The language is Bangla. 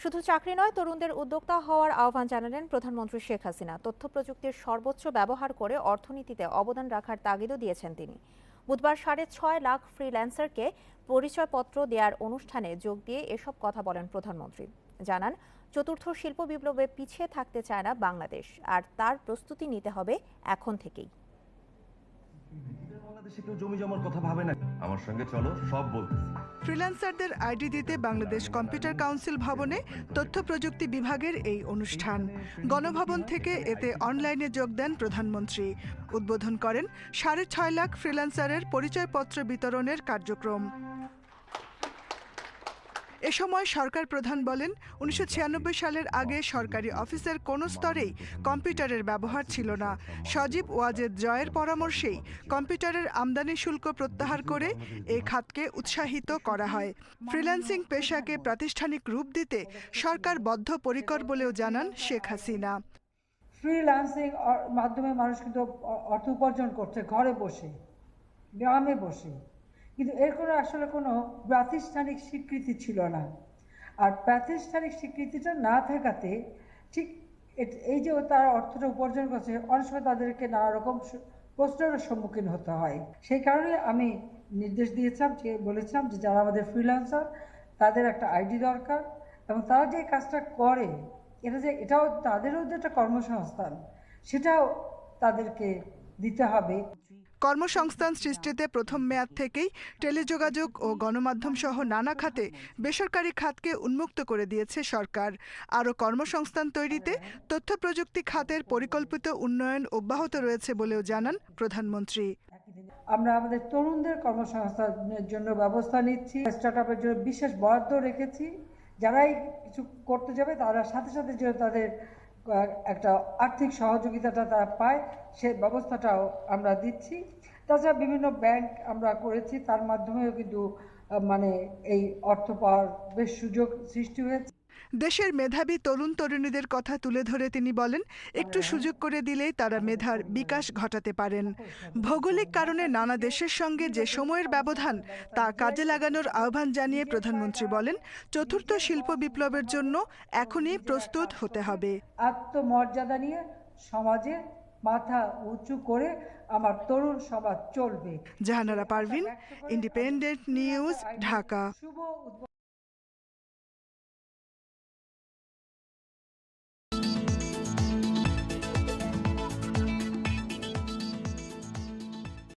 শুধু চাকরি নয়, তরুণদের উদ্যোক্তা হওয়ার আহ্বান জানালেন প্রধানমন্ত্রী শেখ হাসিনা। তথ্য প্রযুক্তির সর্বোচ্চ ব্যবহার করে অর্থনীতিতে অবদান রাখার তাগিদও দিয়েছেন তিনি। বুধবার 6.5 লাখ ফ্রিল্যান্সারকে পরিচয়পত্র দেওয়ার অনুষ্ঠানে যোগ দিয়ে এসব কথা বলেন প্রধানমন্ত্রী। জানান, চতুর্থ শিল্প বিপ্লবে পিছিয়ে থাকতে চায় না বাংলাদেশ, আর তার প্রস্তুতি নিতে হবে এখন থেকেই। বাংলাদেশে কেউ জমি জমার কথা ভাবে না। আমার সঙ্গে চলো, সব বলতেছি। ফ্রিল্যান্সারদের আইডি দিতে বাংলাদেশ কম্পিউটার কাউন্সিল ভবনে তথ্য প্রযুক্তি বিভাগের এই অনুষ্ঠান। গণভবন থেকে এতে অনলাইনে যোগ দেন প্রধানমন্ত্রী। উদ্বোধন করেন 6.5 লাখ ফ্রিল্যান্সারের পরিচয়পত্র বিতরণের কার্যক্রম। এ সময় সরকার প্রধান বলেন, 1996 সালের আগে সরকারি অফিসের কোনো স্তরেই কম্পিউটারের ব্যবহার ছিল না। সজীব ওয়াজেদ জয়ের পরামর্শেই কম্পিউটারের আমদানি শুল্ক প্রত্যাহার করে এই খাতকে উৎসাহিত করা হয়। ফ্রিল্যান্সিং পেশাকে প্রাতিষ্ঠানিক রূপ দিতে সরকার বদ্ধপরিকর বলেও জানান শেখ হাসিনা। ফ্রিল্যান্সিং মাধ্যমে মানুষ কিন্তু অর্থ উপার্জন করছে ঘরে বসে, গ্রামে বসে, কিন্তু এর আসলে কোনো প্রাতিষ্ঠানিক স্বীকৃতি ছিল না। আর প্রাতিষ্ঠানিক স্বীকৃতিটা না থাকাতে ঠিক এই যে তারা অর্থটা উপার্জন করছে, অনেক সময় তাদেরকে নানা রকম প্রশ্নের সম্মুখীন হতে হয়। সেই কারণে আমি নির্দেশ দিয়েছিলাম, বলেছিলাম যে যারা আমাদের ফ্রিল্যান্সার তাদের একটা আইডি দরকার, এবং তারা যে কাজটা করে এটাও তাদেরও যে একটা কর্মসংস্থান, সেটাও তাদেরকে দিতে হবে। কর্মসংস্থান সৃষ্টিতে প্রথম মেয়াদ থেকেই টেলিযোগাযোগ ও গণমাধ্যম সহ নানা খাতে বেসরকারি খাতকে উন্মুক্ত করে দিয়েছে সরকার। আরও কর্মসংস্থান তৈরিতে তথ্য প্রযুক্তি খাতের পরিকল্পিত উন্নয়ন অব্যাহত রয়েছে বলেও জানান প্রধানমন্ত্রী। আমরা আমাদের তরুণদের কর্মসংস্থানের জন্য ব্যবস্থা নিচ্ছি। স্টার্টআপের জন্য বিশেষ বরাদ্দ রেখেছি। যারাই কিছু করতে যাবে তারা সাথে সাথে যে তাদের একটা আর্থিক সহযোগিতাটা তারা পায়, সে ব্যবস্থাটাও আমরা দিচ্ছি। তাছাড়া বিভিন্ন ব্যাংক আমরা করেছি, তার মাধ্যমেও কিন্তু এই অর্থ পাওয়ার বেশ সুযোগ সৃষ্টি হয়েছে। দেশের মেধাবী তরুণ তরুণীদের কথা তুলে ধরে তিনি বলেন, একটু সুযোগ করে দিলেই তারা মেধার বিকাশ ঘটাতে পারেন। ভৌগোলিক কারণে নানা দেশের সঙ্গে যে সময়ের ব্যবধান, তা কাজে লাগানোর আহ্বান জানিয়ে প্রধানমন্ত্রী বলেন, চতুর্থ শিল্প বিপ্লবের জন্য এখনই প্রস্তুত হতে হবে। আত্মমর্যাদা নিয়ে সমাজে মাথা উঁচু করে আমার তরুণ সমাজ চলবে। Jahanara Parvin, independent news, Dhaka.